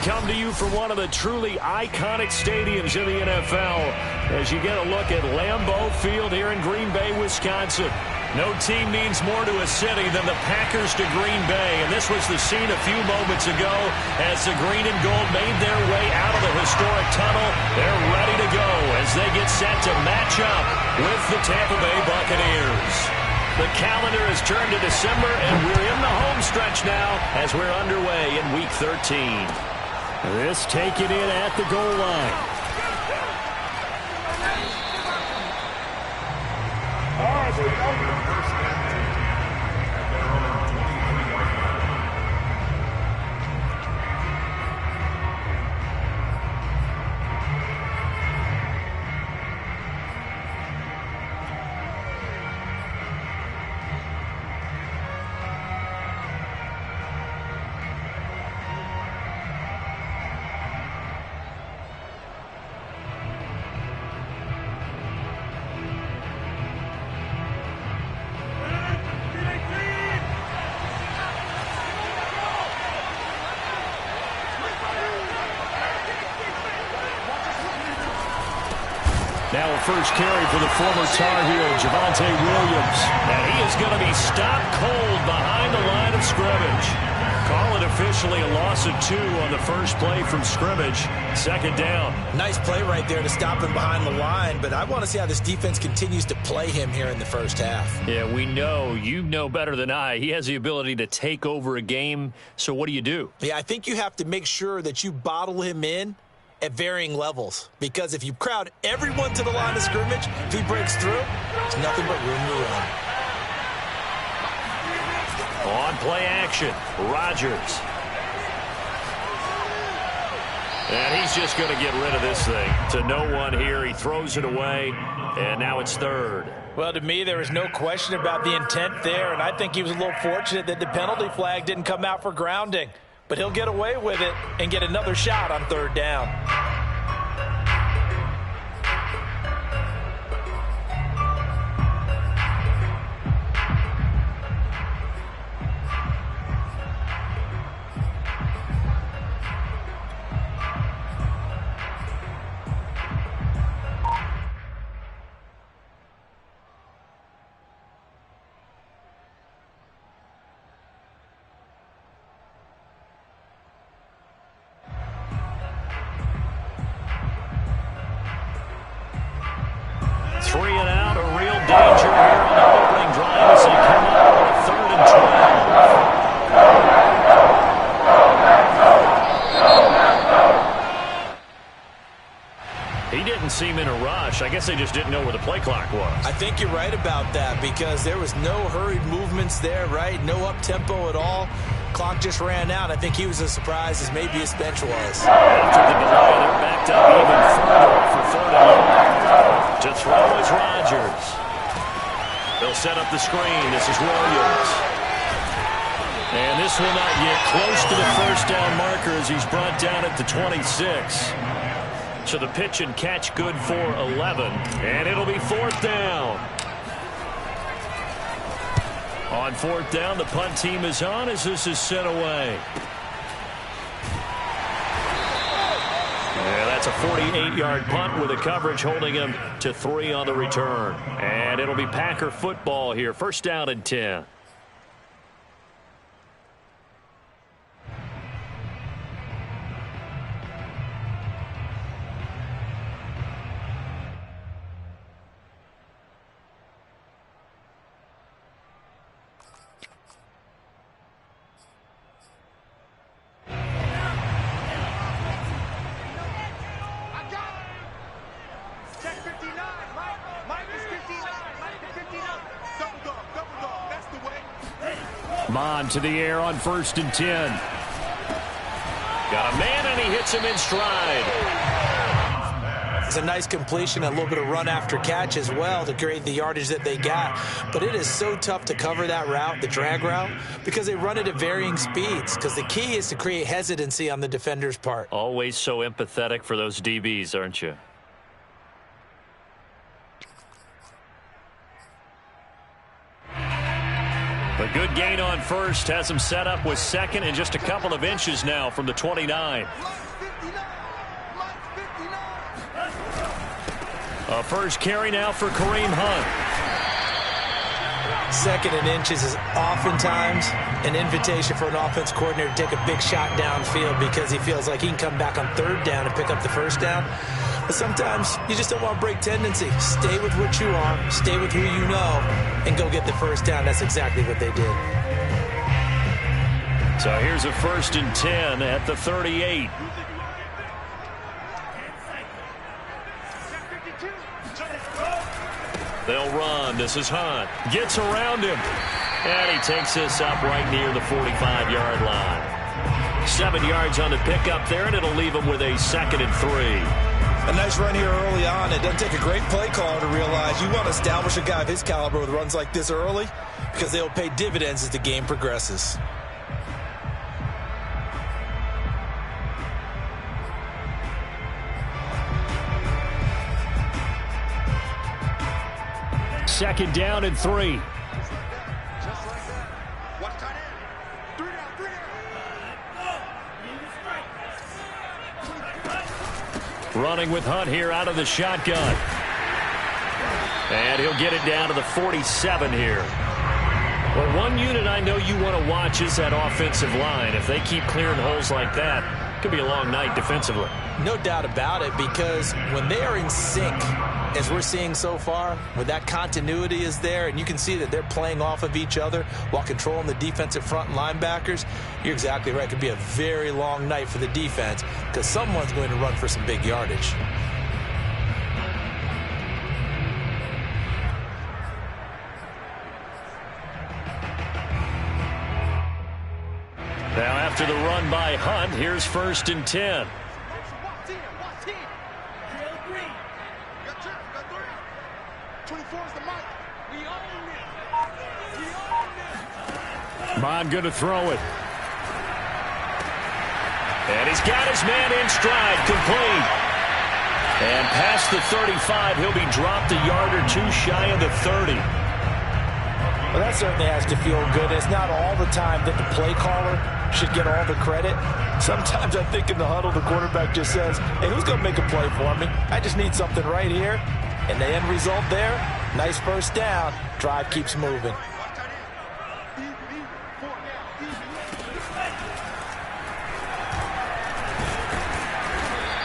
come to you from one of the truly iconic stadiums in the NFL as you get a look at Lambeau Field here in Green Bay, Wisconsin. No team means more to a city than the Packers to Green Bay, and this was the scene a few moments ago as the green and gold made their way out of the historic tunnel. They're ready to go as they get set to match up with the Tampa Bay Buccaneers. The calendar has turned to December, and we're in the home stretch now as we're underway in Week 13. This taken in at the goal line. Now a first carry for the former Tar Heel, Javonte Williams. And he is going to be stopped cold behind the line of scrimmage. Call it officially a loss of 2 on the first play from scrimmage. Second down. Nice play right there to stop him behind the line, but I want to see how this defense continues to play him here in the first half. Yeah, we know. You know better than I. He has the ability to take over a game, so what do you do? Yeah, I think you have to make sure that you bottle him in at varying levels, because if you crowd everyone to the line of scrimmage, if he breaks through, there's nothing but room to run. On play action, Rodgers. And he's just going to get rid of this thing. To no one here, he throws it away, and now it's third. Well, to me, there was no question about the intent there, and I think he was a little fortunate that the penalty flag didn't come out for grounding. But he'll get away with it and get another shot on third down. Three and out, a real danger here on the opening drive as they come up with a 3rd and 12. He didn't seem in a rush. I guess they just didn't know where the play clock was. I think you're right about that, because there was no hurried movements there, right? No up-tempo at all. Clock just ran out. I think he was as surprised as maybe his bench was. After the delay, they're backed up even further for 3rd and 1. To throw is Rodgers. They'll set up the screen. This is Williams. And this will not get close to the first down marker as he's brought down at the 26. So the pitch and catch good for 11. And it'll be 4th down. On 4th down, the punt team is on as this is sent away. Yeah, that's a 48-yard punt with the coverage holding him to 3 on the return. And it'll be Packer football here. First down and 10. Mon to the air on 1st and 10. Got a man, and he hits him in stride. It's a nice completion, a little bit of run after catch as well to create the yardage that they got. But it is so tough to cover that route, the drag route, because they run it at varying speeds, because the key is to create hesitancy on the defender's part. Always so empathetic for those DBs, aren't you? A good gain on first has him set up with second and just a couple of inches now from the 29. A first carry now for Kareem Hunt. Second and inches is oftentimes an invitation for an offense coordinator to take a big shot downfield because he feels like he can come back on third down and pick up the first down. But sometimes you just don't want to break tendency. Stay with what you are, stay with who you know, and go get the first down. That's exactly what they did. So here's a 1st and 10 at the 38. They'll run. This is Hunt. Gets around him. And he takes this up right near the 45-yard line. 7 yards on the pickup there, and it'll leave him with a 2nd and 3. A nice run here early on. It doesn't take a great play caller to realize you want to establish a guy of his caliber with runs like this early because they'll pay dividends as the game progresses. Second down and 3. Running with Hunt here out of the shotgun. And he'll get it down to the 47 here. Well, one unit I know you want to watch is that offensive line. If they keep clearing holes like that, it could be a long night defensively. No doubt about it, because when they are in sync, as we're seeing so far, when that continuity is there and you can see that they're playing off of each other while controlling the defensive front linebackers, you're exactly right. It could be a very long night for the defense because someone's going to run for some big yardage. Now after the run by Hunt, here's 1st and 10. Bond going to throw it. And he's got his man in stride, complete. And past the 35, he'll be dropped a yard or two shy of the 30. Well, that certainly has to feel good. It's not all the time that the play caller should get all the credit. Sometimes I think in the huddle, the quarterback just says, hey, who's going to make a play for me? I just need something right here. And the end result there, nice first down. Drive keeps moving.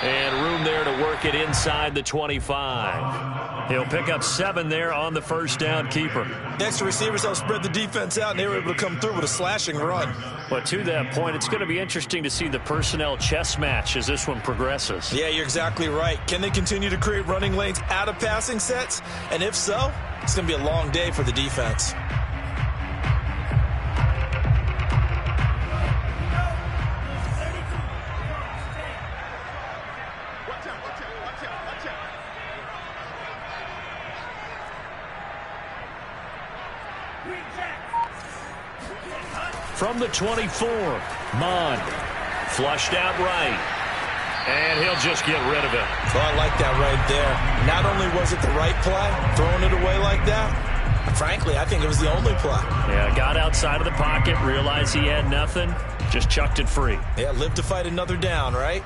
And room there to work it inside the 25. He'll pick up 7 there on the first down keeper. Next, the receivers help spread the defense out, and they were able to come through with a slashing run. But to that point, it's going to be interesting to see the personnel chess match as this one progresses. Yeah, you're exactly right. Can they continue to create running lanes out of passing sets? And if so, it's going to be a long day for the defense. From the 24, Mond flushed out right. And he'll just get rid of it. Oh, I like that right there. Not only was it the right play, throwing it away like that, frankly, I think it was the only play. Yeah, got outside of the pocket, realized he had nothing, just chucked it free. Yeah, live to fight another down, right?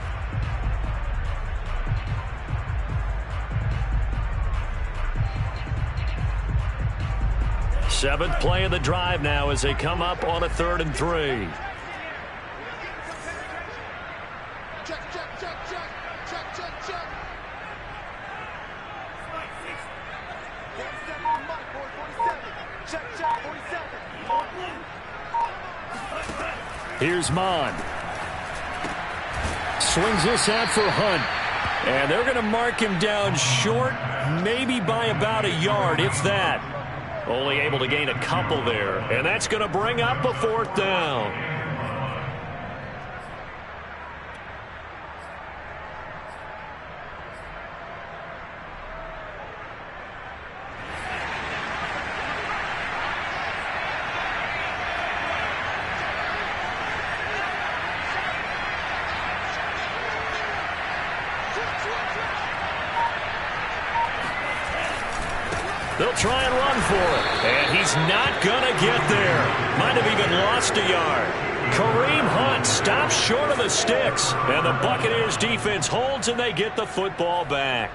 Seventh play of the drive now as they come up on a 3rd and 3. Here's Mond. Swings this out for Hunt. And they're going to mark him down short, maybe by about a yard, if that. Only able to gain a couple there. And that's going to bring up a 4th down. They'll try and run for it. And he's not going to get there. Might have even lost a yard. Kareem Hunt stops short of the sticks. And the Buccaneers defense holds and they get the football back.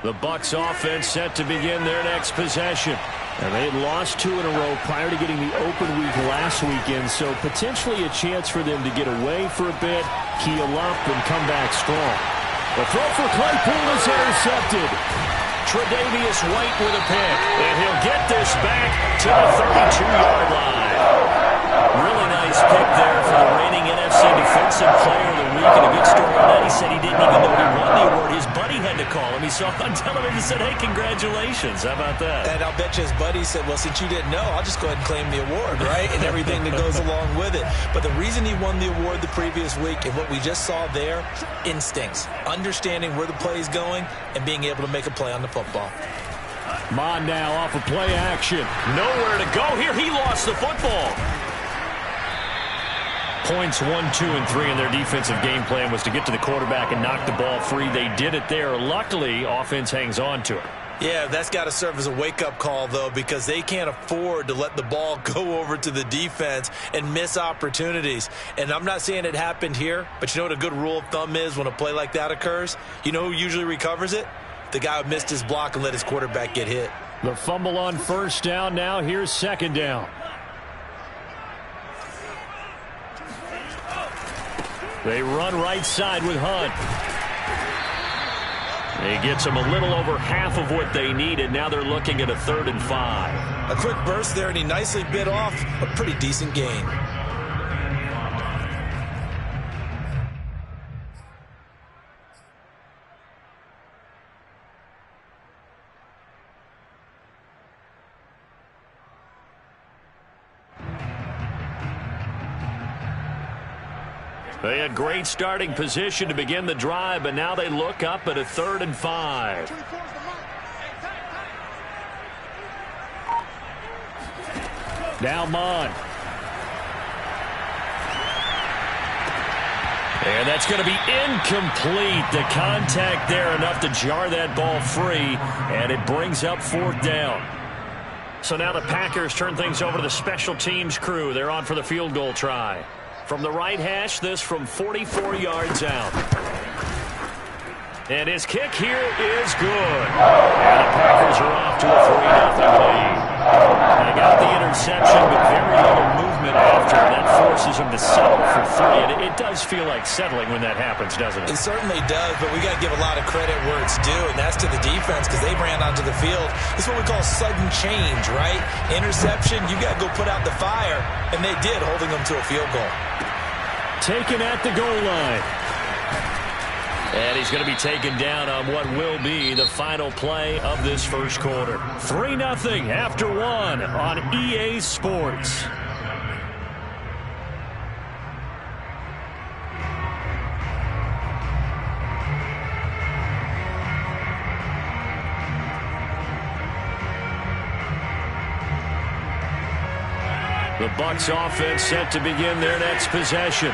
The Bucs offense set to begin their next possession. And they had lost 2 in a row prior to getting the open week last weekend, so potentially a chance for them to get away for a bit, heal up, and come back strong. The throw for Claypool is intercepted. Tre'Davious White with a pick, and he'll get this back to the 32-yard line. Really nice pick there for the reigning NFC Defensive Player of the Week, and a good story on that. He said he didn't even know he won the award. His buddy had to call him. He saw it on television and said, hey, congratulations. How about that? And I'll bet you his buddy said, well, since you didn't know, I'll just go ahead and claim the award, right? And everything that goes along with it. But the reason he won the award the previous week and what we just saw there, instincts, understanding where the play is going and being able to make a play on the football. Mon now off of play action. Nowhere to go here. He lost the football. Points 1, 2, and 3 in their defensive game plan was to get to the quarterback and knock the ball free. They did it there. Luckily, offense hangs on to it. Yeah, that's got to serve as a wake-up call, though, because they can't afford to let the ball go over to the defense and miss opportunities. And I'm not saying it happened here, but you know what a good rule of thumb is when a play like that occurs? You know who usually recovers it? The guy who missed his block and let his quarterback get hit. The fumble on first down. Now here's second down. They run right side with Hunt. He gets them a little over half of what they needed. Now they're looking at a 3rd and 5. A quick burst there, and he nicely bit off a pretty decent gain. They had great starting position to begin the drive, but now they look up at a 3rd and 5. Now Mon. And that's going to be incomplete. The contact there enough to jar that ball free, and it brings up 4th down. So now the Packers turn things over to the special teams crew. They're on for the field goal try. From the right hash, this from 44 yards out. And his kick here is good. And the Packers are off to a 3-0 lead. They got the interception, but very little movement after. That forces them to settle for 3. And it does feel like settling when that happens, doesn't it? It certainly does, but we got to give a lot of credit where it's due, and that's to the defense because they ran onto the field. It's what we call sudden change, right? Interception, you got to go put out the fire, and they did, holding them to a field goal. Taken at the goal line. And he's going to be taken down on what will be the final play of this first quarter. 3-0 after 1 on EA Sports. The Bucs offense set to begin their next possession.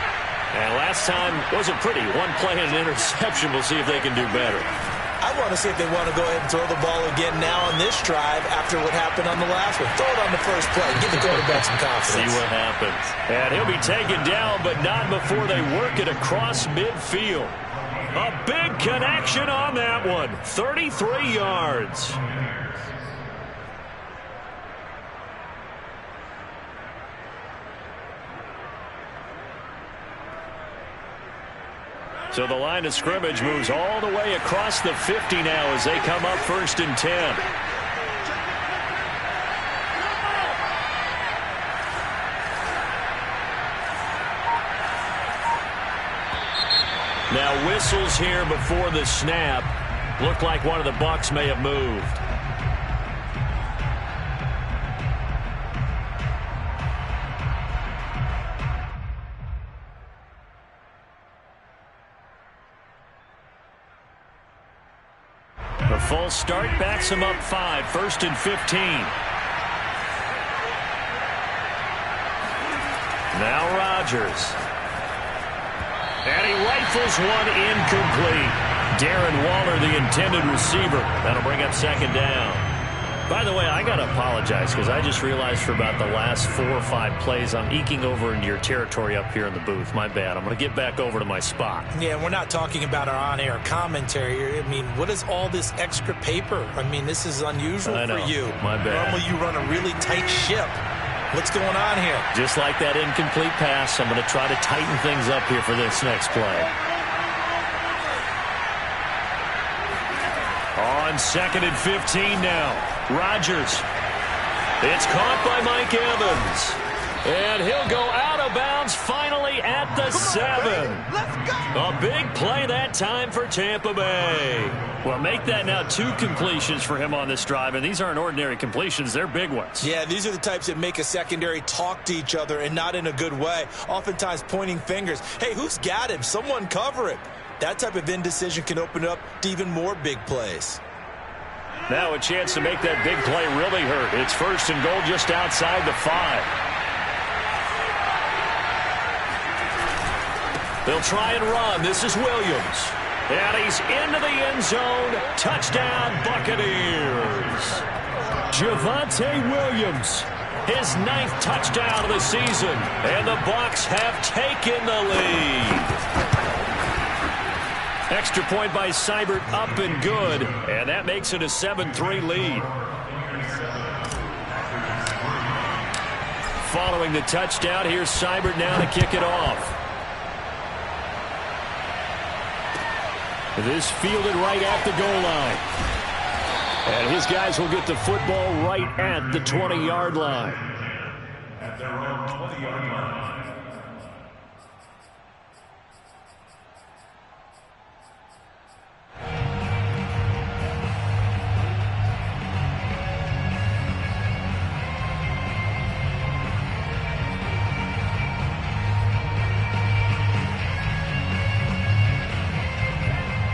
And last time wasn't pretty. One play and an interception. We'll see if they can do better. I want to see if they want to go ahead and throw the ball again now on this drive after what happened on the last one. Throw it on the first play. Give the quarterback some confidence. See what happens. And he'll be taken down, but not before they work it across midfield. A big connection on that one. 33 yards. So the line of scrimmage moves all the way across the 50 now as they come up 1st and 10. Now whistles here before the snap. Looked like one of the Bucs may have moved. false start backs him up 5, 1st and 15. Now Rodgers. And he rifles one incomplete. Darren Waller, the intended receiver. That'll bring up 2nd down. By the way, I got to apologize because I just realized for about the last 4 or 5 plays I'm eking over into your territory up here in the booth. My bad. I'm going to get back over to my spot. Yeah, we're not talking about our on-air commentary. I mean, what is all this extra paper? I mean, this is unusual for you. My bad. Normally you run a really tight ship. What's going on here? Just like that incomplete pass, I'm going to try to tighten things up here for this next play. On 2nd and 15 now. Rodgers. It's caught by Mike Evans. And he'll go out of bounds finally at the 7. A big play that time for Tampa Bay. Well, make that now 2 completions for him on this drive, and these aren't ordinary completions. They're big ones. Yeah, these are the types that make a secondary talk to each other and not in a good way, oftentimes pointing fingers. Hey, who's got him? Someone cover him. That type of indecision can open up to even more big plays. Now a chance to make that big play really hurt. It's 1st and goal just outside the 5. They'll try and run. This is Williams. And he's into the end zone. Touchdown, Buccaneers. Javonte Williams, his 9th touchdown of the season. And the Bucs have taken the lead. Extra point by Seibert, up and good. And that makes it a 7-3 lead. Following the touchdown, here's Seibert now to kick it off. This fielded right at the goal line. And his guys will get the football right at the 20-yard line. At their own 20-yard line.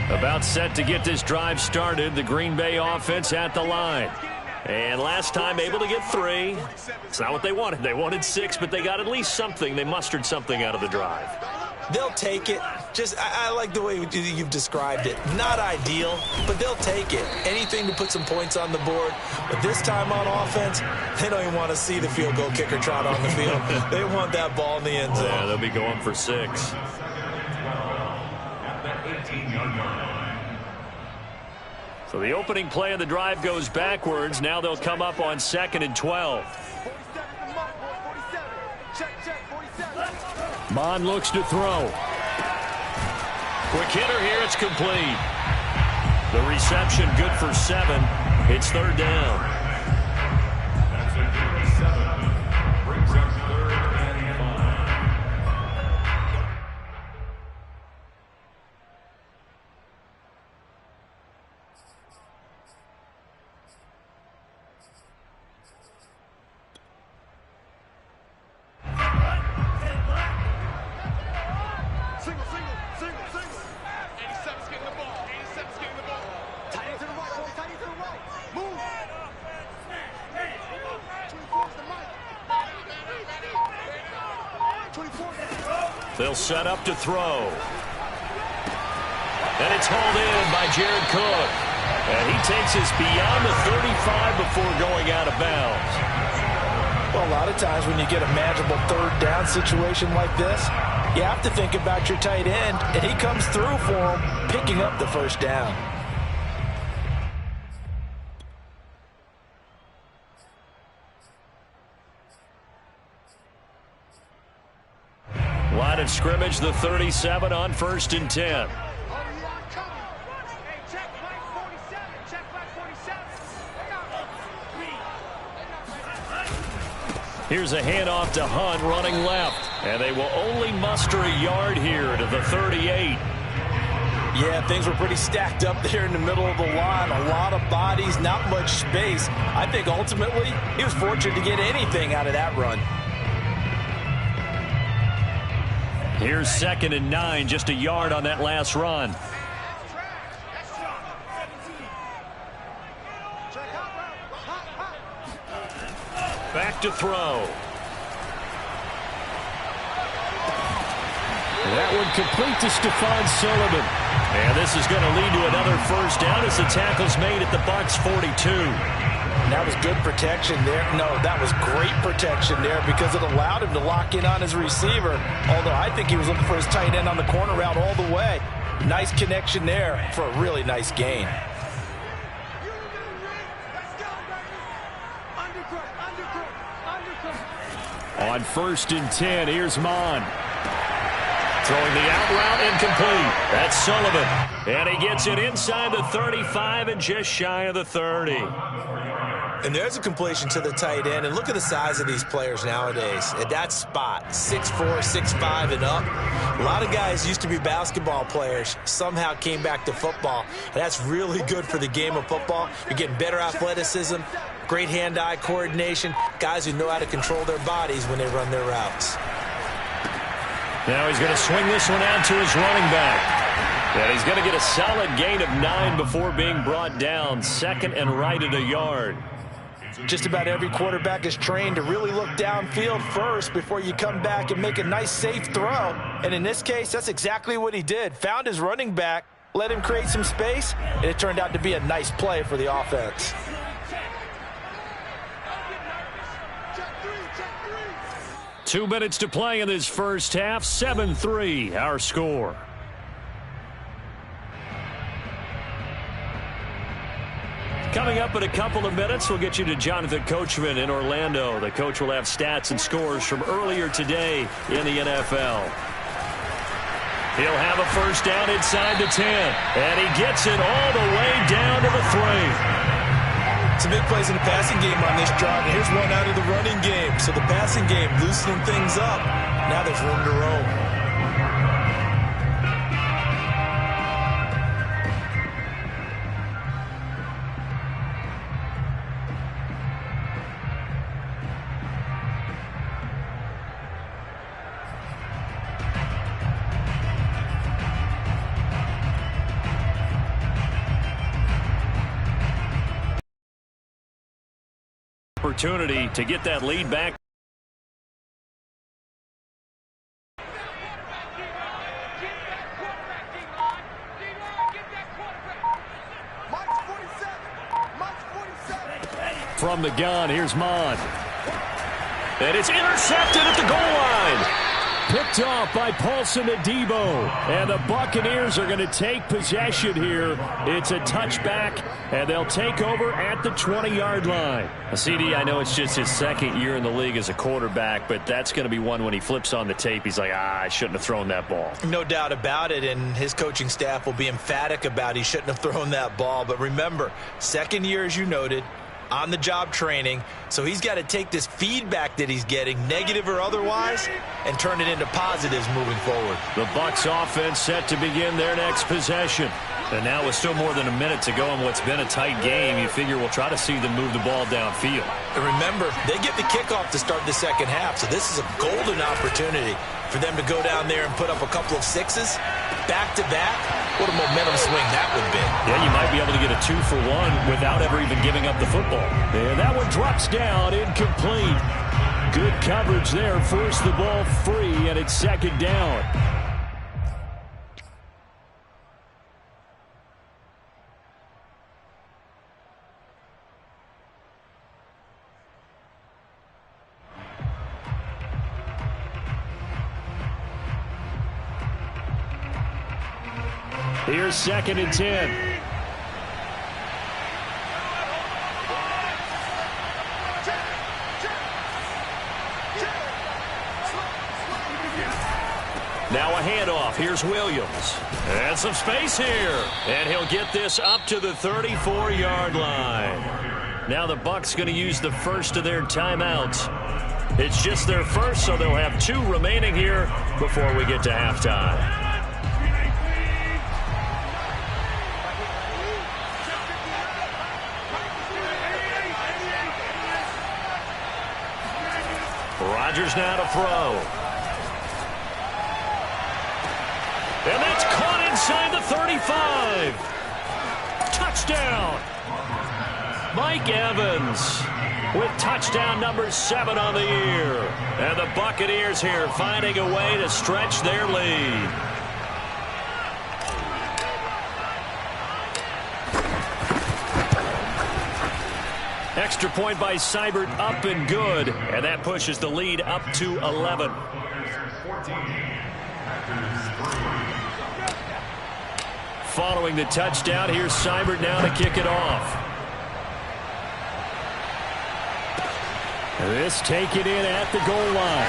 About set to get this drive started. The Green Bay offense at the line. And last time able to get 3. It's not what they wanted. They wanted 6, but they got at least something. They mustered something out of the drive. They'll take it. I like the way you've described it. Not ideal, but they'll take it. Anything to put some points on the board. But this time on offense, they don't even want to see the field goal kicker trot on the field. They want that ball in the end zone. Yeah, they'll be going for 6. So the opening play of the drive goes backwards. Now they'll come up on 2nd and 12. Mond looks to throw. Quick hitter here. It's complete. The reception good for 7. It's 3rd down. They'll set up to throw. And it's hauled in by Jared Cook. And he takes us beyond the 35 before going out of bounds. Well, a lot of times when you get a manageable 3rd down situation like this, you have to think about your tight end, and he comes through for him, picking up the 1st down. Line of scrimmage, the 37 on 1st and 10. Here's a handoff to Hunt running left. And they will only muster a yard here to the 38. Yeah, things were pretty stacked up there in the middle of the line. A lot of bodies, not much space. I think ultimately he was fortunate to get anything out of that run. Here's 2nd and 9, just a yard on that last run. back to throw. That one complete to Stephon Sullivan. And this is going to lead to another first down as the tackle's made at the Bucs 42. That was good protection there. No, that was great protection there because it allowed him to lock in on his receiver. Although I think he was looking for his tight end on the corner route all the way. Nice connection there for a really nice gain. On 1st and 10, here's Mon. Throwing the out route incomplete. That's Sullivan. And he gets it inside the 35 and just shy of the 30. And there's a completion to the tight end. And look at the size of these players nowadays. At that spot, 6'4", 6'5", and up. A lot of guys used to be basketball players, somehow came back to football. And that's really good for the game of football. You're getting better athleticism, great hand-eye coordination, guys who know how to control their bodies when they run their routes. Now he's going to swing this one out to his running back. And he's going to get a solid gain of 9 before being brought down. 2nd and right at a yard. Just about every quarterback is trained to really look downfield first before you come back and make a nice, safe throw. And in this case, that's exactly what he did. Found his running back, let him create some space, and it turned out to be a nice play for the offense. Two minutes to play in this first half. 7-3, our score. Coming up in a couple of minutes, we'll get you to Jonathan Coachman in Orlando. The coach will have stats and scores from earlier today in the NFL. He'll have a first down inside the 10. And he gets it all the way down to the 3. Some big plays in the passing game on this drive. And here's one out of the running game. So the passing game loosening things up. Now there's room to roam. Opportunity to get that lead back. From the gun, here's Mon. And it's intercepted at the goal line. Picked off by Paulson Adebo. And the Buccaneers are going to take possession here. It's a touchback, and they'll take over at the 20-yard line. CD, I know it's just his 2nd year in the league as a quarterback, but that's going to be one when he flips on the tape. He's like, I shouldn't have thrown that ball. No doubt about it, and his coaching staff will be emphatic about he shouldn't have thrown that ball. But remember, 2nd year, as you noted, on-the-job training, so he's got to take this feedback that he's getting, negative or otherwise, and turn it into positives moving forward. The Bucs offense set to begin their next possession. And now with still more than a minute to go in what's been a tight game, you figure we'll try to see them move the ball downfield. And remember, they get the kickoff to start the second half, so this is a golden opportunity for them to go down there and put up a couple of sixes back-to-back. What a momentum swing that would be. Yeah, you might be able to get a 2-for-1 without ever even giving up the football. And that one drops down, incomplete. Good coverage there, forced the ball free, and it's 2nd down. Here's 2nd and 10. Now a handoff. Here's Williams. And some space here. And he'll get this up to the 34-yard line. Now the Bucs going to use the first of their timeouts. It's just their first, so they'll have 2 remaining here before we get to halftime. Rodgers now to throw. And that's caught inside the 35. Touchdown. Mike Evans with touchdown number 7 on the year. And the Buccaneers here finding a way to stretch their lead. Extra point by Seibert, up and good. And that pushes the lead up to 11. Following the touchdown, here's Seibert now to kick it off. This taken in at the goal line.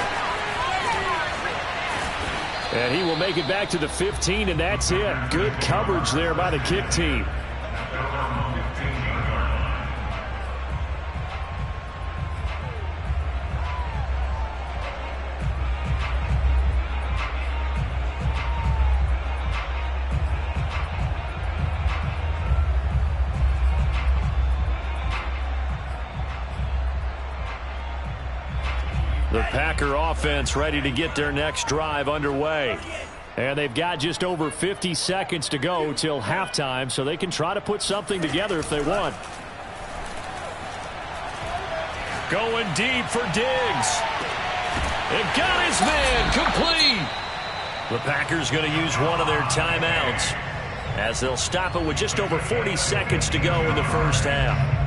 And he will make it back to the 15, and that's it. Good coverage there by the kick team. The Packer offense ready to get their next drive underway. And they've got just over 50 seconds to go till halftime, so they can try to put something together if they want. Going deep for Diggs. It got his man complete. The Packers going to use one of their timeouts as they'll stop it with just over 40 seconds to go in the first half.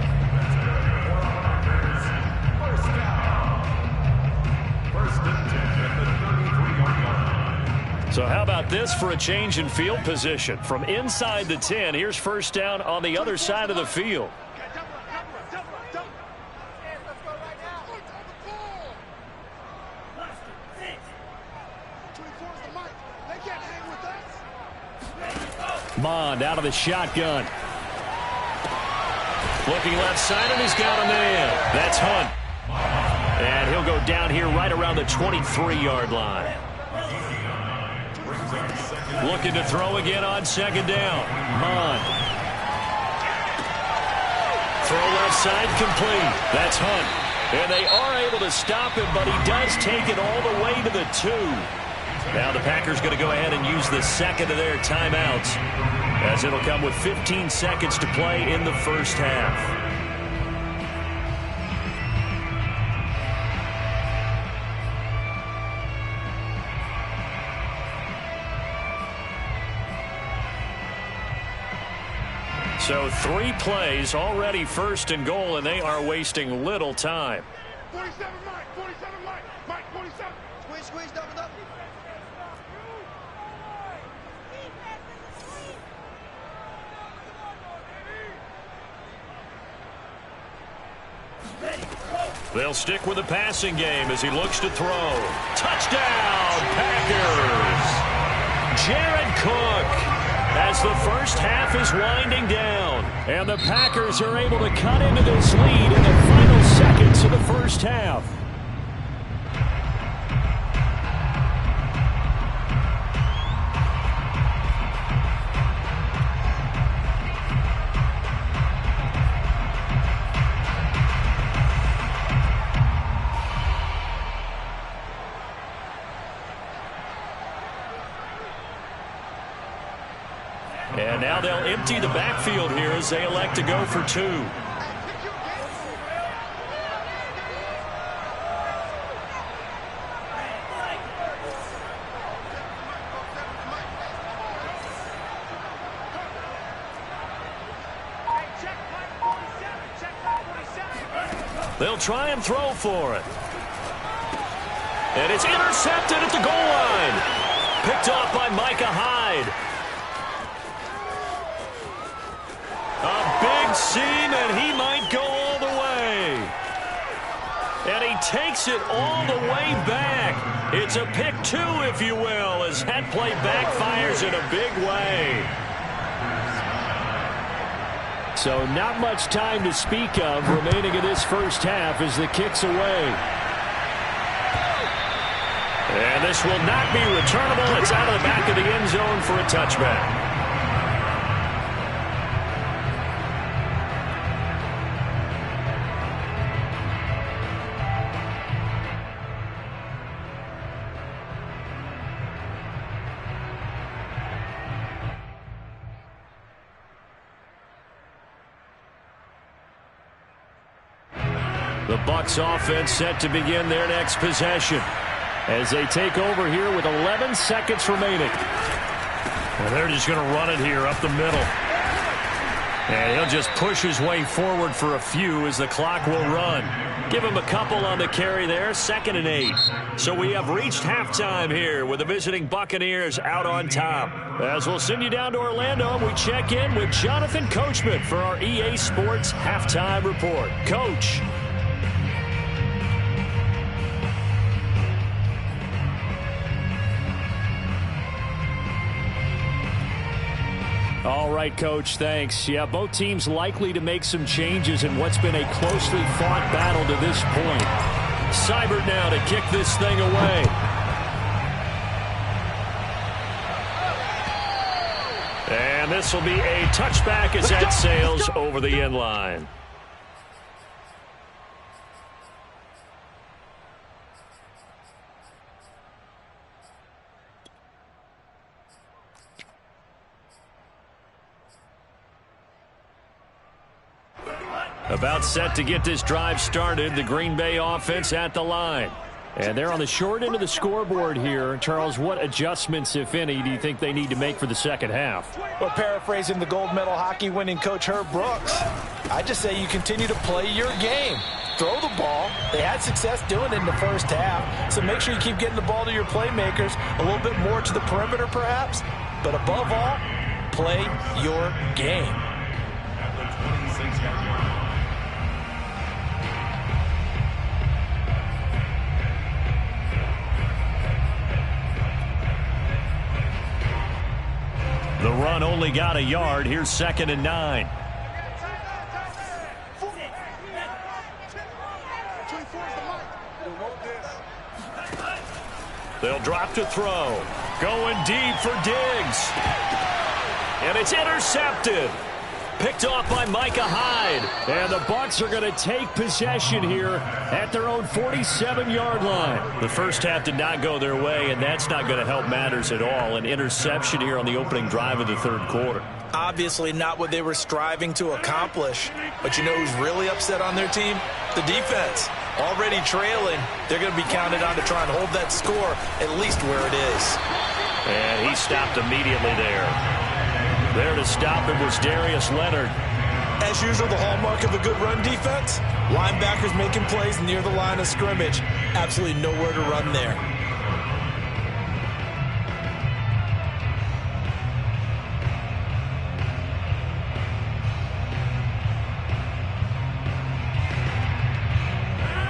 So how about this for a change in field position? From inside the 10, here's first down on the other side of the field. Mond out of the shotgun. Looking left side, and he's got a man. That's Hunt. And he'll go down here right around the 23-yard line. Looking to throw again on second down. Mond. Throw left side complete. That's Hunt. And they are able to stop him, but he does take it all the way to the 2. Now the Packers going to go ahead and use the second of their timeouts, as it'll come with 15 seconds to play in the first half. So 3 plays, already first and goal, and they are wasting little time. 47 Mike, 47 Mike, Mike 47. Squeeze, double up. They'll stick with the passing game as he looks to throw. Touchdown, Packers! Jared Cook, as the first half is winding down. And the Packers are able to cut into this lead in the final seconds of the first half. And now they'll empty the backfield here as they elect to go for 2. They'll try and throw for it. And it's intercepted at the goal line. Picked off by Micah Hyde. A big seam, and he might go all the way. And he takes it all the way back. It's a pick 2, if you will, as that play backfires in a big way. So not much time to speak of remaining in this first half as the kick's away. And this will not be returnable. It's out of the back of the end zone for a touchback. The Bucs offense set to begin their next possession as they take over here with 11 seconds remaining. Well, they're just going to run it here up the middle. And he'll just push his way forward for a few as the clock will run. Give him a couple on the carry there, 2nd and 8. So we have reached halftime here with the visiting Buccaneers out on top. As we'll send you down to Orlando, we check in with Jonathan Coachman for our EA Sports Halftime Report. Coach. All right, Coach, thanks. Yeah, both teams likely to make some changes in what's been a closely fought battle to this point. Seibert now to kick this thing away. And this will be a touchback as that sails over the end line. About set to get this drive started. The Green Bay offense at the line. And they're on the short end of the scoreboard here. Charles, what adjustments, if any, do you think they need to make for the second half? Well, paraphrasing the gold medal hockey winning coach Herb Brooks, I just say you continue to play your game. Throw the ball. They had success doing it in the first half. So make sure you keep getting the ball to your playmakers, a little bit more to the perimeter perhaps. But above all, play your game. The run only got a yard. Here's 2nd and 9. They'll drop to throw. Going deep for Diggs. And it's intercepted. Picked off by Micah Hyde. And the Bucs are going to take possession here at their own 47-yard line. The first half did not go their way, and that's not going to help matters at all. An interception here on the opening drive of the third quarter. Obviously not what they were striving to accomplish. But you know who's really upset on their team? The defense. Already trailing. They're going to be counted on to try and hold that score at least where it is. And he stopped immediately there. There to stop him was Darius Leonard. As usual, the hallmark of a good run defense, linebackers making plays near the line of scrimmage. Absolutely nowhere to run there.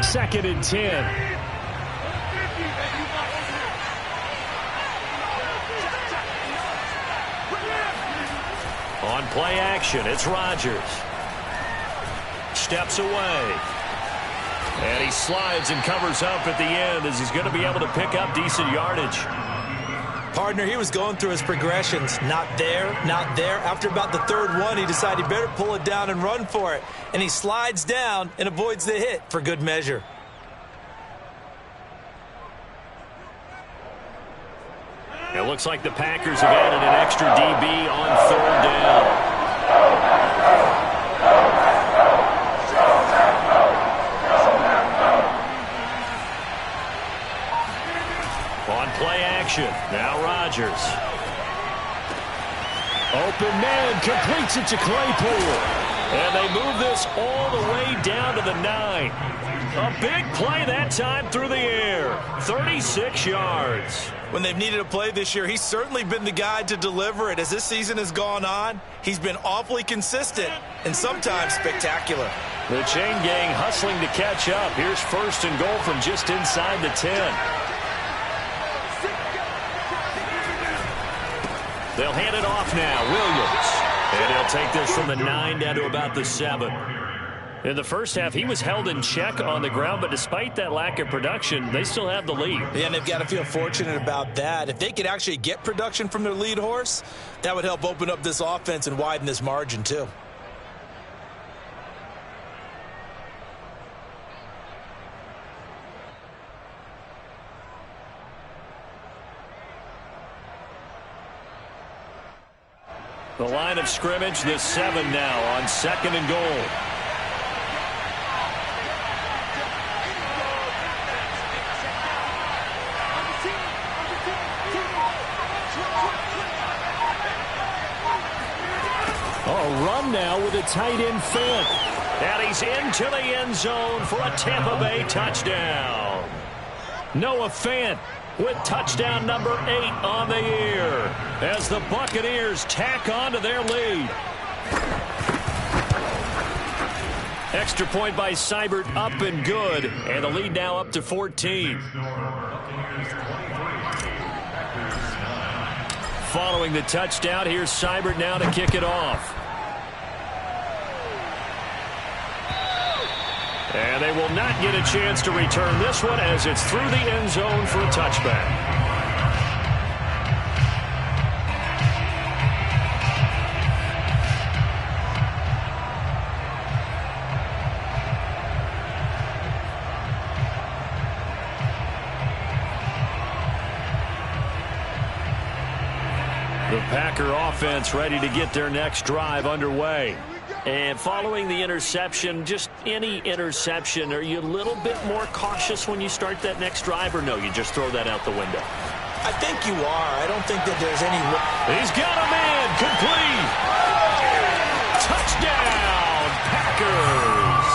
Second and 10. On play action, it's Rodgers. Steps away. And he slides and covers up at the end as he's going to be able to pick up decent yardage. Partner, he was going through his progressions. Not there, not there. After about the third one, he decided he better pull it down and run for it. And he slides down and avoids the hit for good measure. It looks like the Packers have added an extra DB on 3rd down. On play action, now Rodgers. Open man, completes it to Claypool. And they move this all the way down to the 9. A big play that time through the air. 36 yards. When they've needed a play this year, he's certainly been the guy to deliver it. As this season has gone on, he's been awfully consistent and sometimes spectacular. The chain gang hustling to catch up. Here's 1st and goal from just inside the 10. They'll hand it off now. Williams. And he'll take this from the 9 down to about the 7. In the first half, he was held in check on the ground, but despite that lack of production, they still have the lead. Yeah, and they've got to feel fortunate about that. If they could actually get production from their lead horse, that would help open up this offense and widen this margin too. The line of scrimmage, the 7 now on 2nd and goal. a run now with a tight end Fant. And he's into the end zone for a Tampa Bay touchdown. Noah Fant with touchdown number 8 on the year as the Buccaneers tack on to their lead. Extra point by Seibert, up and good, and the lead now up to 14. Following the touchdown, here's Seibert now to kick it off. And they will not get a chance to return this one as it's through the end zone for a touchback. The Packer offense ready to get their next drive underway. And following the interception, just any interception, are you a little bit more cautious when you start that next drive, or no, you just throw that out the window? I think you are. I don't think that there's any... He's got a man, complete. Touchdown, Packers.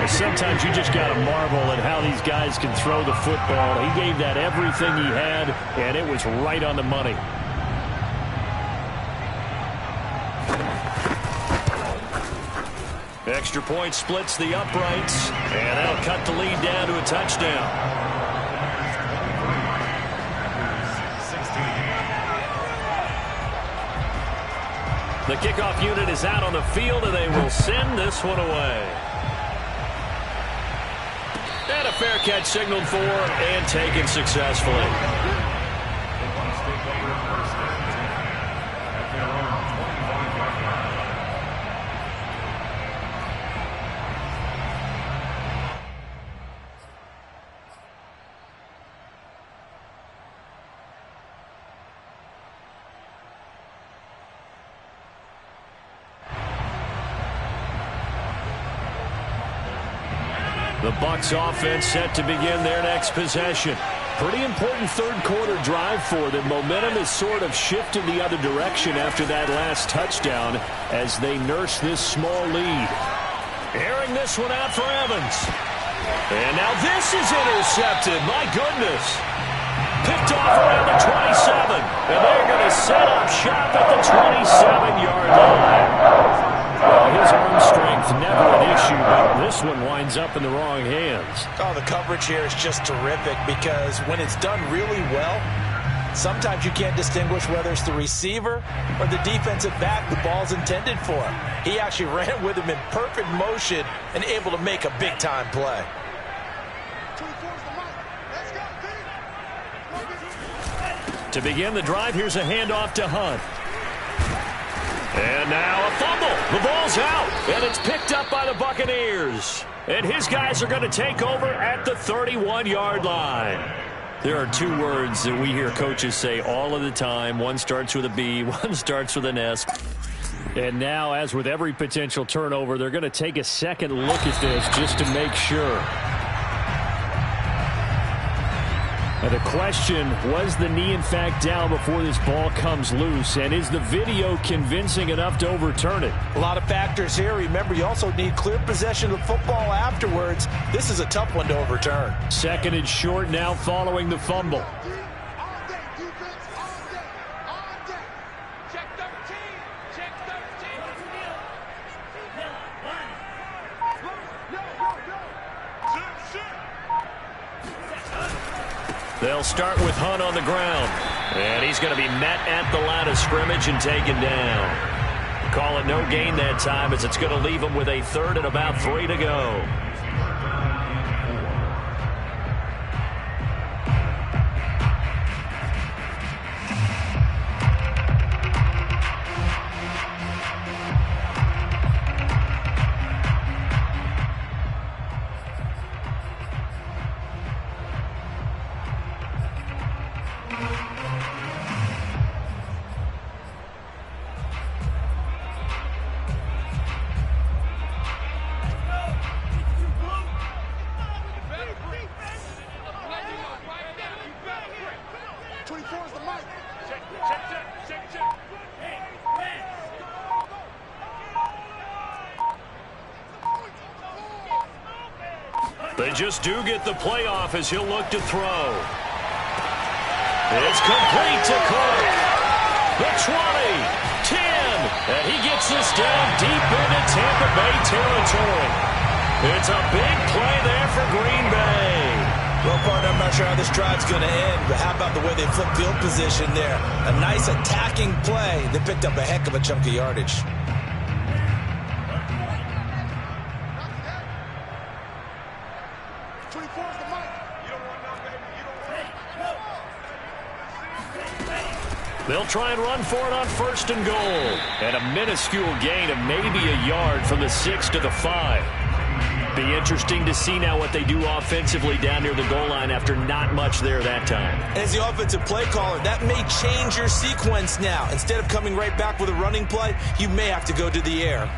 And sometimes you just got to marvel at how these guys can throw the football. He gave that everything he had, and it was right on the money. Extra point splits the uprights, and that'll cut the lead down to a touchdown. The kickoff unit is out on the field, and they will send this one away. And a fair catch signaled for and taken successfully. The Bucs offense set to begin their next possession. Pretty important third quarter drive for them. Momentum has sort of shifted the other direction after that last touchdown as they nurse this small lead. Airing this one out for Evans. And now this is intercepted. My goodness. Picked off around the 27. And they're going to set up shop at the 27-yard line. Well, his arm strength never an issue, but this one winds up in the wrong hands. Oh, the coverage here is just terrific because when it's done really well, sometimes you can't distinguish whether it's the receiver or the defensive back the ball's intended for. He actually ran with him in perfect motion and able to make a big-time play. To begin the drive, here's a handoff to Hunt. And now a fumble. The ball's out, and it's picked up by the Buccaneers. And his guys are going to take over at the 31-yard line. There are two words that we hear coaches say all of the time. One starts with a B, one starts with an S. And now, as with every potential turnover, they're going to take a second look at this just to make sure. And the question, was the knee in fact down before this ball comes loose? And is the video convincing enough to overturn it? A lot of factors here. Remember, you also need clear possession of the football afterwards. This is a tough one to overturn. Second and short now following the fumble. They'll start with Hunt on the ground. And he's going to be met at the line of scrimmage and taken down. Call it no gain that time as it's going to leave him with a third and about 3 to go. They just do get the playoff as he'll look to throw. It's complete to Cook. The 20, 10, and he gets this down deep into Tampa Bay territory. It's a big play there for Green Bay. Well, partner, I'm not sure how this drive's going to end, but how about the way they flipped field position there? A nice attacking play. They picked up a heck of a chunk of yardage. They'll try and run for it on 1st and goal. And a minuscule gain of maybe a yard from the 6 to the 5. Be interesting to see now what they do offensively down near the goal line after not much there that time. As the offensive play caller, that may change your sequence now. Instead of coming right back with a running play, you may have to go to the air.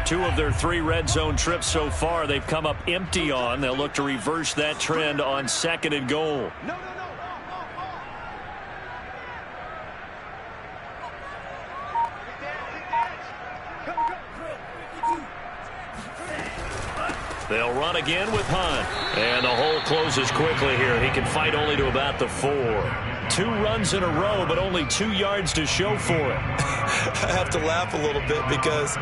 2 of their 3 red zone trips so far, they've come up empty on. They'll look to reverse that trend on 2nd and goal. They'll run again with Hunt. And the hole closes quickly here. He can fight only to about the 4. 2 runs in a row, but only 2 yards to show for it. I have to laugh a little bit because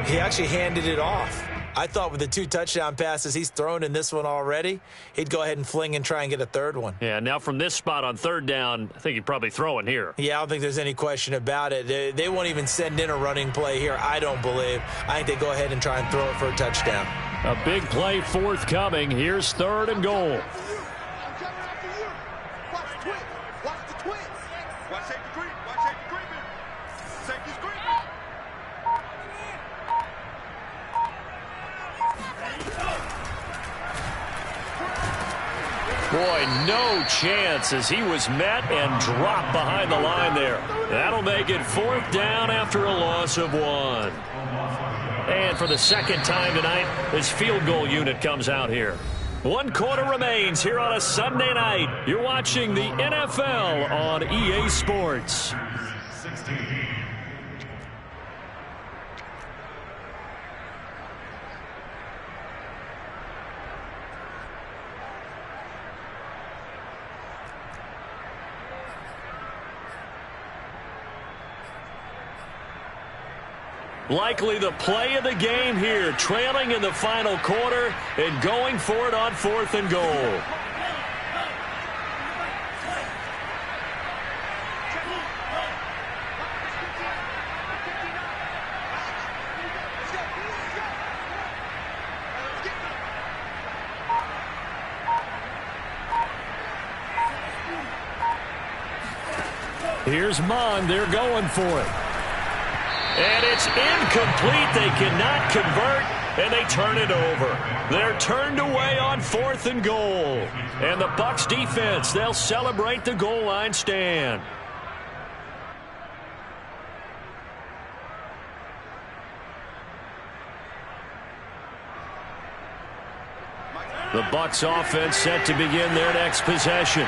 he actually handed it off. I thought with the 2 touchdown passes he's thrown in this one already, he'd go ahead and fling and try and get a 3rd one. Yeah, now from this spot on 3rd down, I think he'd probably throw in here. Yeah, I don't think there's any question about it. They won't even send in a running play here, I don't believe. I think they go ahead and try and throw it for a touchdown. A big play forthcoming. Here's 3rd and goal. Boy, no chance as he was met and dropped behind the line there. That'll make it 4th down after a loss of 1. And for the 2nd time tonight, this field goal unit comes out here. 1 quarter remains here on a Sunday night. You're watching the NFL on EA Sports. Likely the play of the game here, trailing in the final quarter and going for it on 4th and goal. Here's Mon, they're going for it. And it's incomplete. They cannot convert, and they turn it over. They're turned away on 4th and goal. And the Bucs defense, they'll celebrate the goal line stand. The Bucs offense set to begin their next possession.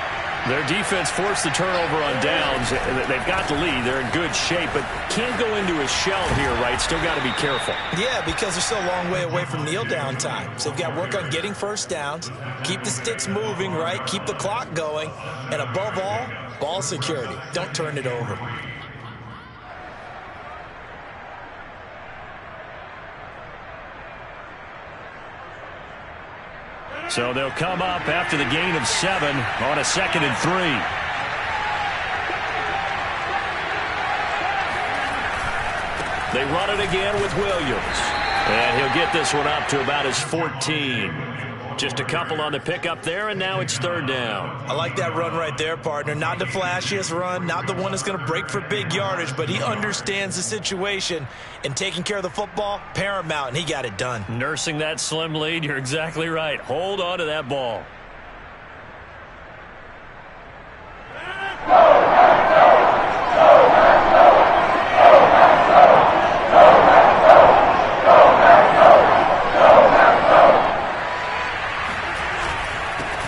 Their defense forced the turnover on downs. They've got the lead. They're in good shape, but can't go into a shell here, right? Still got to be careful. Yeah, because they're still a long way away from kneel down time. So they've got to work on getting 1st downs, keep the sticks moving, right? Keep the clock going. And above all, ball security. Don't turn it over. So they'll come up after the gain of 7 on a 2nd and 3. They run it again with Williams. And he'll get this one up to about his 14. Just a couple on the pickup there, and now it's 3rd down. I like that run right there, partner. Not the flashiest run, not the one that's going to break for big yardage, but he understands the situation, and taking care of the football, paramount, and he got it done. Nursing that slim lead, you're exactly right. Hold on to that ball.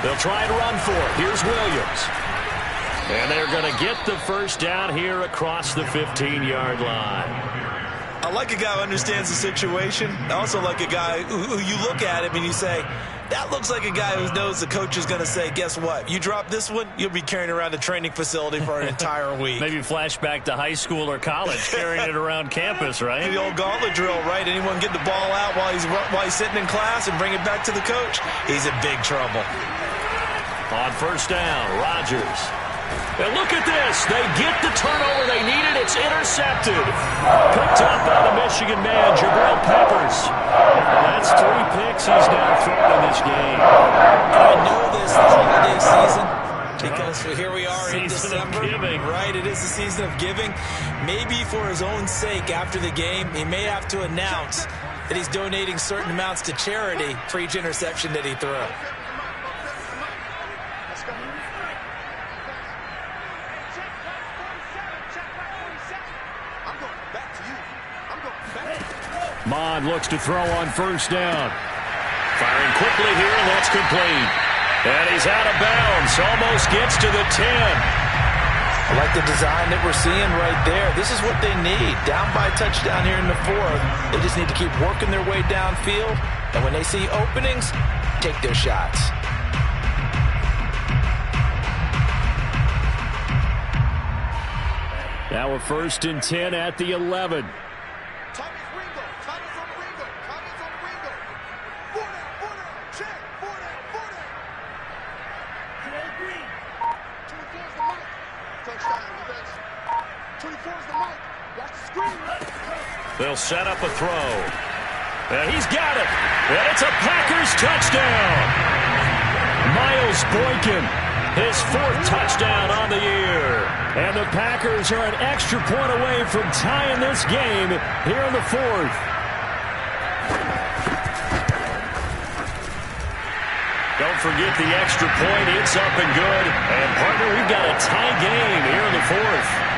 They'll try and run for it. Here's Williams. And they're going to get the 1st down here across the 15-yard line. I like a guy who understands the situation. I also like a guy who you look at him and you say, that looks like a guy who knows the coach is going to say, guess what? You drop this one, you'll be carrying around the training facility for an entire week. Maybe flashback to high school or college, carrying it around campus, right? The old gauntlet drill, right? Anyone get the ball out while he's sitting in class and bring it back to the coach? He's in big trouble. On first down, Rodgers. And look at this. They get the turnover they needed. It's intercepted. Picked up by the Michigan man, Jabril Peppers. That's 3 picks he's now thrown in this game. I know this is the holiday season because here we are in December. Right, it is the season of giving. Maybe for his own sake after the game, he may have to announce that he's donating certain amounts to charity for each interception that he threw. Mond looks to throw on first down. Firing quickly here, and that's complete. And he's out of bounds. Almost gets to the 10. I like the design that we're seeing right there. This is what they need. Down by a touchdown here in the 4th. They just need to keep working their way downfield. And when they see openings, take their shots. Now a 1st and 10 at the 11. They'll set up a throw. And he's got it. And it's a Packers touchdown. Miles Boykin, his 4th touchdown on the year. And the Packers are an extra point away from tying this game here in the 4th. Don't forget the extra point. It's up and good. And, partner, we've got a tie game here in the 4th.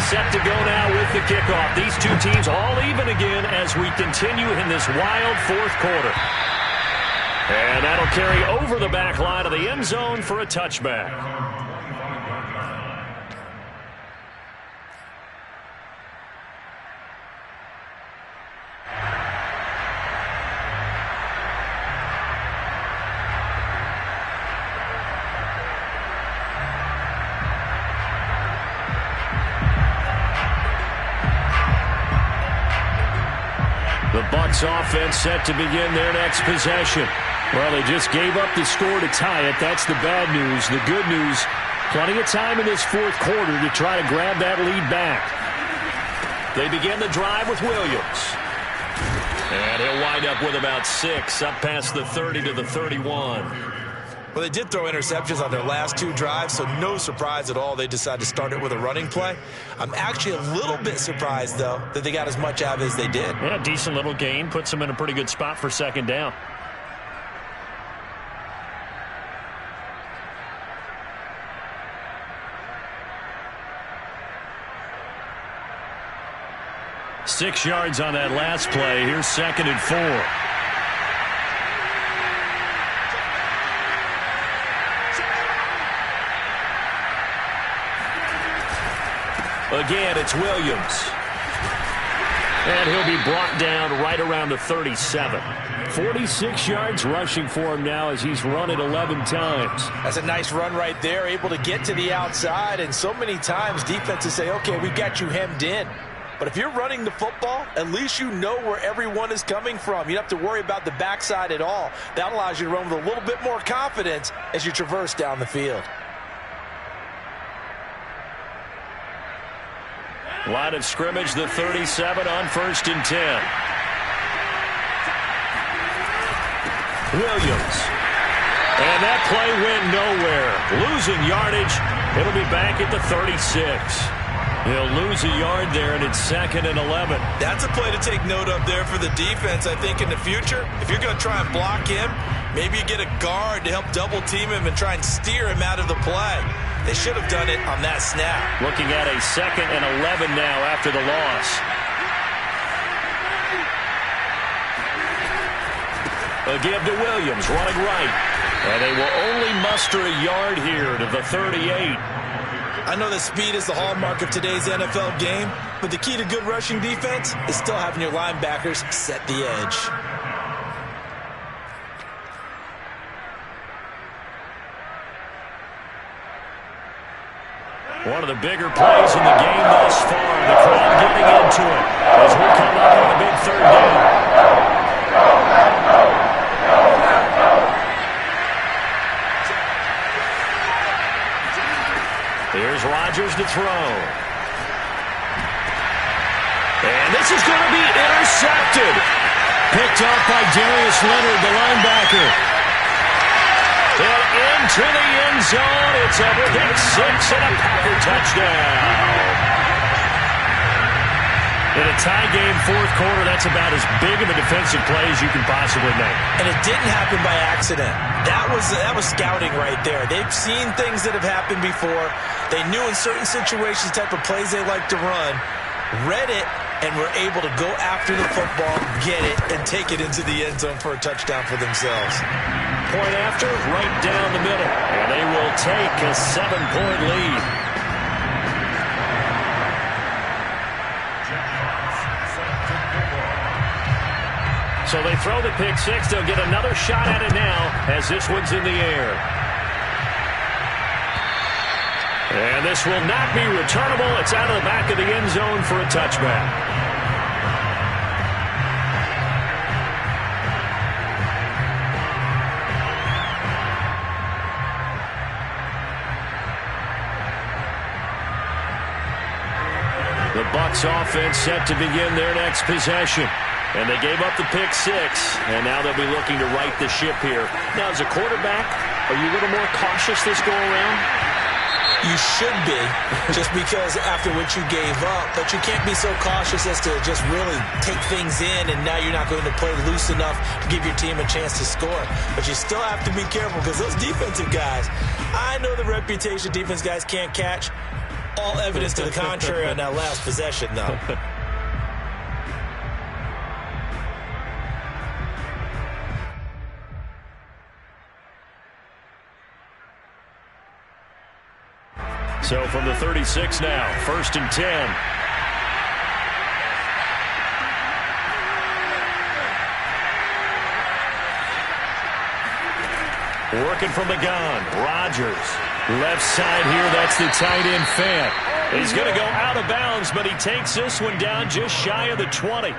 Set to go now with the kickoff. These two teams all even again as we continue in this wild 4th quarter. And that'll carry over the back line of the end zone for a touchback. The Bucs offense set to begin their next possession. Well, they just gave up the score to tie it. That's the bad news. The good news, plenty of time in this 4th quarter to try to grab that lead back. They begin the drive with Williams. And he'll wind up with about 6, up past the 30 to the 31. Well, they did throw interceptions on their last 2 drives, so no surprise at all they decided to start it with a running play. I'm actually a little bit surprised, though, that they got as much out of it as they did. Yeah, decent little gain. Puts them in a pretty good spot for 2nd down. Six yards on that last play. Here's 2nd and 4. Again, it's Williams. And he'll be brought down right around the 37. 46 yards rushing for him now as he's run it 11 times. That's a nice run right there, able to get to the outside. And so many times defenses say, okay, we've got you hemmed in. But if you're running the football, at least you know where everyone is coming from. You don't have to worry about the backside at all. That allows you to run with a little bit more confidence as you traverse down the field. Line of scrimmage, the 37 on 1st and 10. Williams. And that play went nowhere. Losing yardage. It'll be back at the 36. He'll lose a yard there, and it's 2nd and 11. That's a play to take note of there for the defense, I think, in the future. If you're going to try and block him, maybe you get a guard to help double-team him and try and steer him out of the play. They should have done it on that snap. Looking at a 2nd and 11 now after the loss. A give to Williams, running right. And they will only muster a yard here to the 38. I know that speed is the hallmark of today's NFL game, but the key to good rushing defense is still having your linebackers set the edge. One of the bigger plays in the game thus far. The crowd getting into it as we come up on a big third down. Here's Rodgers to throw. And this is going to be intercepted. Picked up by Darius Leonard, the linebacker. And into the end zone. It's a pick six and a Packer touchdown. In a tie game fourth quarter, that's about as big of a defensive play as you can possibly make. And it didn't happen by accident. That was scouting right there. They've seen things that have happened before. They knew in certain situations the type of plays they like to run, read it, and were able to go after the football, get it, and take it into the end zone for a touchdown for themselves. Point after, right down the middle. And they will take a 7-point lead. So they throw the pick six. They'll get another shot at it now as this one's in the air. And this will not be returnable. It's out of the back of the end zone for a touchback. The Bucs offense set to begin their next possession. And they gave up the pick six, and now they'll be looking to right the ship here. Now, as a quarterback, are you a little more cautious this go-around? You should be, just because after what you gave up. But you can't be so cautious as to just really take things in, and now you're not going to play loose enough to give your team a chance to score. But you still have to be careful because those defensive guys, I know the reputation defense guys can't catch. All evidence to the contrary on that last possession, though. So from the 36 now, 1st and 10. Working from the gun, Rodgers. Left side here, that's the tight end Fant. He's going to go out of bounds, but he takes this one down just shy of the 20.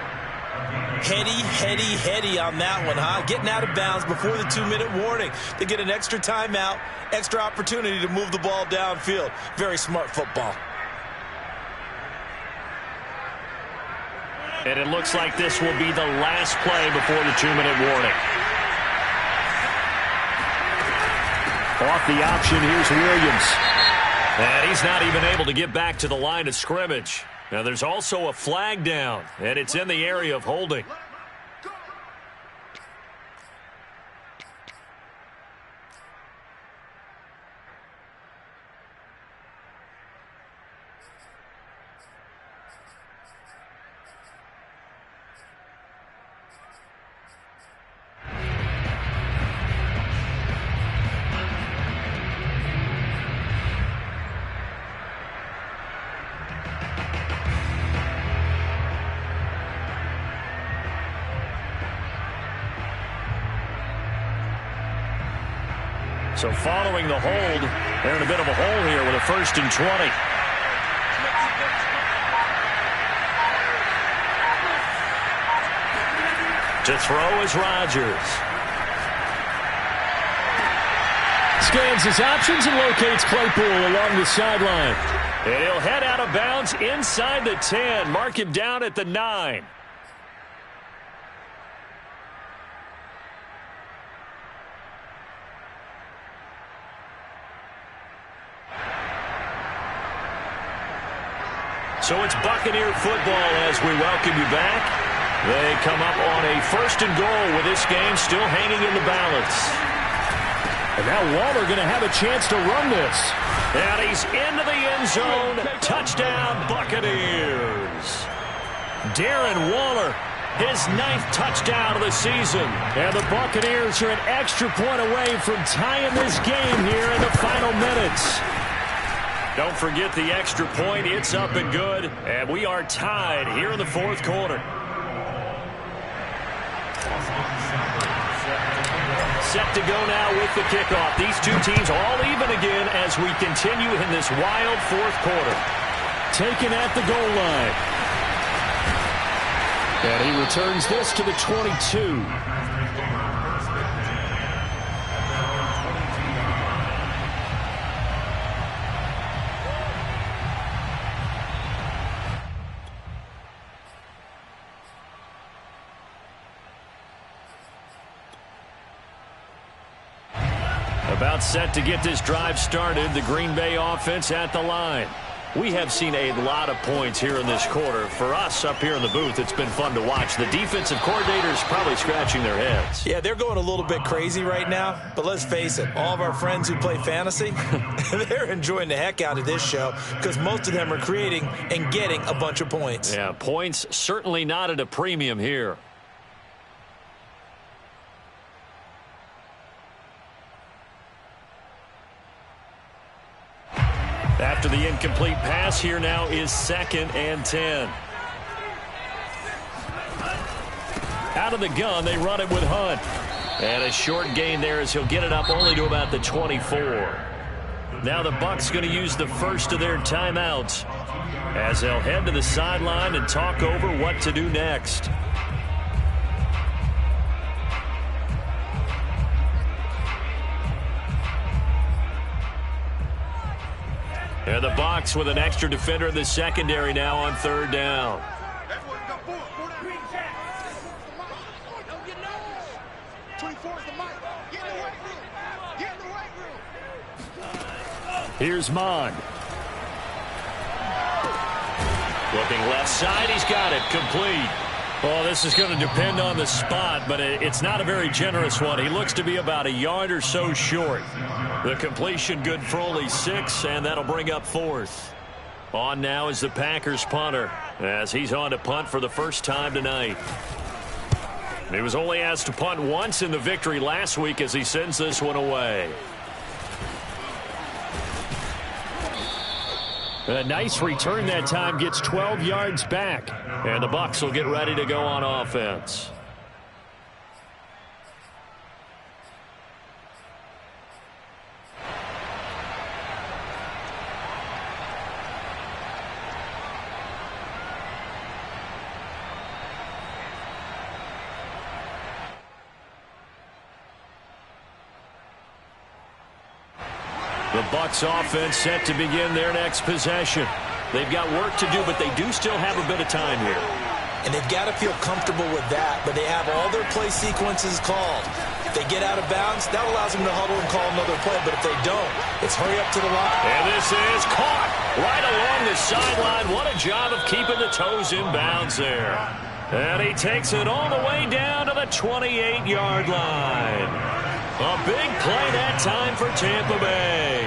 Heady on that one, huh? Getting out of bounds before the 2-minute warning. They get an extra timeout, extra opportunity to move the ball downfield. Very smart football. And it looks like this will be the last play before the 2-minute warning. Off the option, here's Williams. And he's not even able to get back to the line of scrimmage. Now, there's also a flag down, and it's in the area of holding. So following the hold, they're in a bit of a hole here with a 1st and 20. To throw is Rodgers. Scans his options and locates Claypool along the sideline. And he'll head out of bounds inside the 10. Mark him down at the 9. So it's Buccaneer football as we welcome you back. They come up on a 1st and goal with this game still hanging in the balance. And now Waller going to have a chance to run this. And he's into the end zone. Touchdown, Buccaneers. Darren Waller, his 9th touchdown of the season. And the Buccaneers are an extra point away from tying this game here in the final minutes. Don't forget the extra point. It's up and good. And we are tied here in the fourth quarter. Set to go now with the kickoff. These two teams all even again as we continue in this wild fourth quarter. Taken at the goal line. And he returns this to the 22. About set to get this drive started, the Green Bay offense at the line. We have seen a lot of points here in this quarter. For us up here in the booth, it's been fun to watch. The defensive coordinators probably scratching their heads. Yeah, they're going a little bit crazy right now, but let's face it, all of our friends who play fantasy, they're enjoying the heck out of this show because most of them are creating and getting a bunch of points. Yeah, points certainly not at a premium here. After the incomplete pass, here now is 2nd and 10. Out of the gun, they run it with Hunt. And a short gain there as he'll get it up only to about the 24. Now the Bucs going to use the first of their timeouts as they'll head to the sideline and talk over what to do next. And the Bucs with an extra defender in the secondary now on 3rd down. Here's Mon. Looking left side, he's got it, complete. Well, this is going to depend on the spot, but it's not a very generous one. He looks to be about a yard or so short. The completion good for only 6, and that'll bring up 4th. On now is the Packers punter, as he's on to punt for the first time tonight. He was only asked to punt once in the victory last week as he sends this one away. A nice return that time, gets 12 yards back. And the Bucs will get ready to go on offense. The Bucs offense set to begin their next possession. They've got work to do, but they do still have a bit of time here. And they've got to feel comfortable with that, but they have all their play sequences called. If they get out of bounds, that allows them to huddle and call another play, but if they don't, it's hurry up to the line. And this is caught right along the sideline. What a job of keeping the toes in bounds there. And he takes it all the way down to the 28-yard line. A big play that time for Tampa Bay.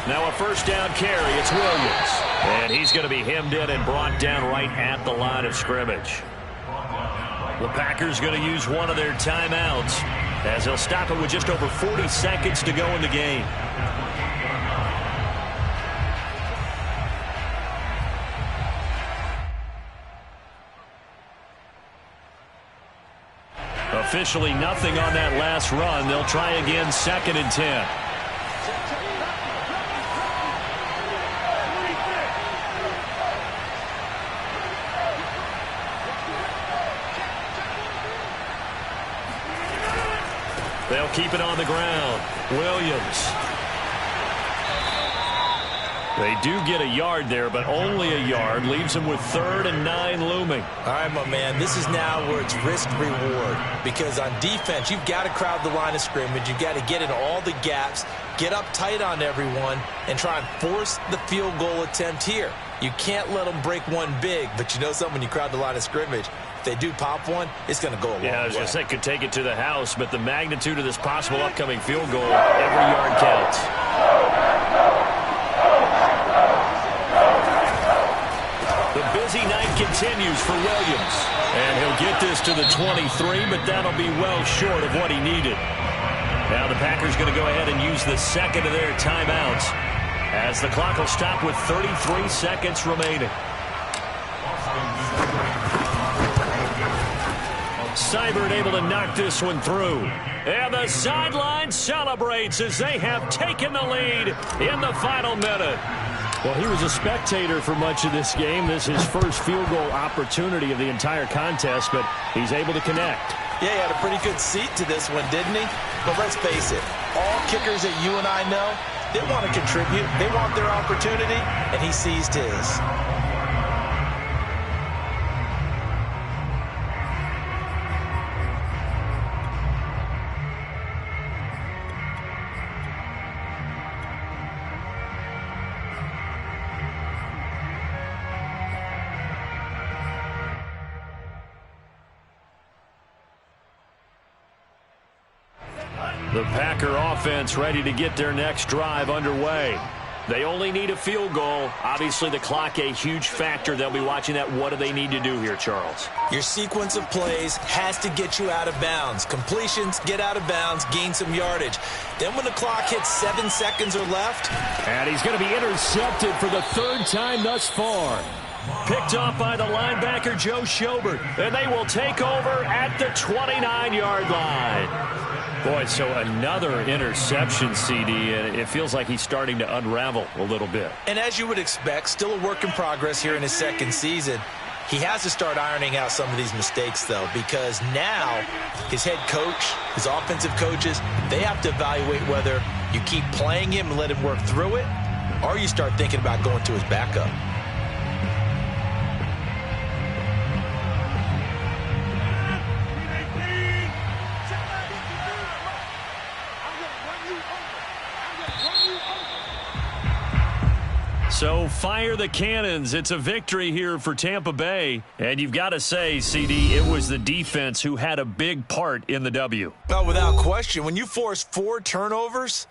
Now a first down carry. It's Williams. And he's going to be hemmed in and brought down right at the line of scrimmage. The Packers going to use one of their timeouts as they'll stop it with just over 40 seconds to go in the game. Officially nothing on that last run. They'll try again, 2nd and 10. They'll keep it on the ground. Williams. They do get a yard there, but only a yard. Leaves them with 3rd and 9 looming. All right, my man, this is now where it's risk-reward. Because on defense, you've got to crowd the line of scrimmage. You've got to get in all the gaps, get up tight on everyone, and try and force the field goal attempt here. You can't let them break one big, but you know something, when you crowd the line of scrimmage, if they do pop one, it's going to go a long way. Yeah, I was going to say, could take it to the house, but the magnitude of this possible upcoming field goal, every yard counts. The busy night continues for Williams. And he'll get this to the 23, but that'll be well short of what he needed. Now the Packers going to go ahead and use the second of their timeouts as the clock will stop with 33 seconds remaining. Seibert able to knock this one through. And the sideline celebrates as they have taken the lead in the final minute. Well, he was a spectator for much of this game. This is his first field goal opportunity of the entire contest, but he's able to connect. Yeah, he had a pretty good seat to this one, didn't he? But let's face it, all kickers that you and I know, they want to contribute. They want their opportunity, and he seized his. The Packer offense ready to get their next drive underway. They only need a field goal. Obviously, the clock a huge factor. They'll be watching that. What do they need to do here, Charles? Your sequence of plays has to get you out of bounds. Completions, get out of bounds, gain some yardage. Then when the clock hits 7 seconds or left. And he's going to be intercepted for the third time thus far. Picked off by the linebacker, Joe Schobert. And they will take over at the 29-yard line. Boy, so another interception, CD, and it feels like he's starting to unravel a little bit. And as you would expect, still a work in progress here in his second season. He has to start ironing out some of these mistakes, though, because now his head coach, his offensive coaches, they have to evaluate whether you keep playing him and let him work through it, or you start thinking about going to his backup. So fire the cannons. It's a victory here for Tampa Bay. And you've got to say, CD, it was the defense who had a big part in the W. Oh, without question. When you force 4 turnovers,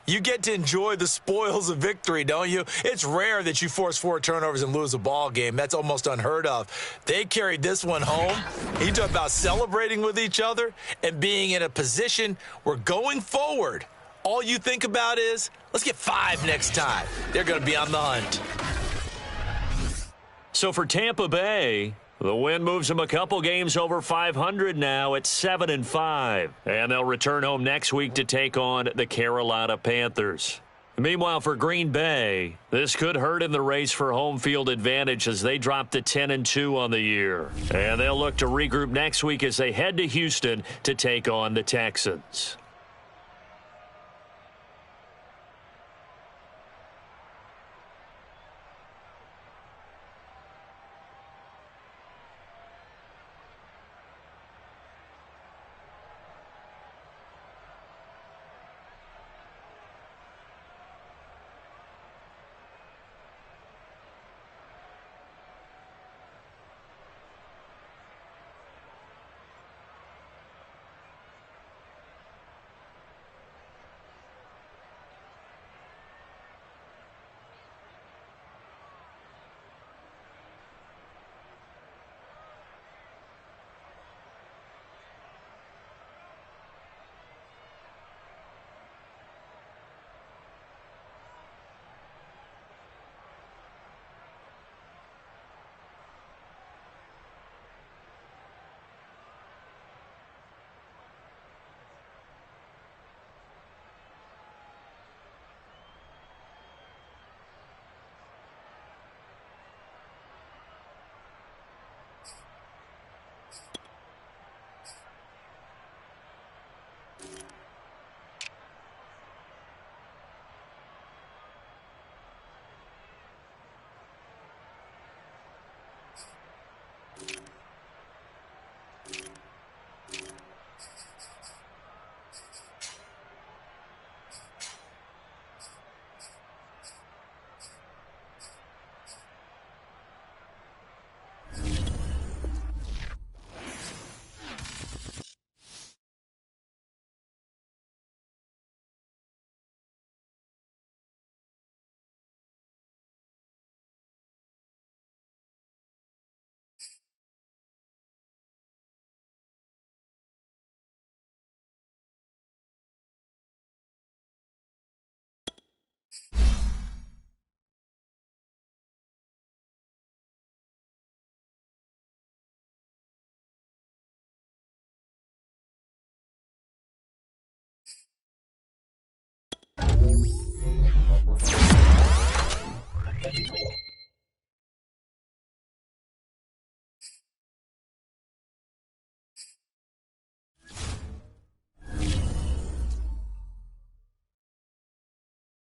you get to enjoy the spoils of victory, don't you? It's rare that you force 4 turnovers and lose a ball game. That's almost unheard of. They carried this one home. You talk about celebrating with each other and being in a position where going forward, all you think about is, let's get 5 next time. They're going to be on the hunt. So for Tampa Bay, the win moves them a couple games over 500 now at 7-5. And they'll return home next week to take on the Carolina Panthers. Meanwhile, for Green Bay, this could hurt in the race for home field advantage as they drop to 10-2 on the year. And they'll look to regroup next week as they head to Houston to take on the Texans.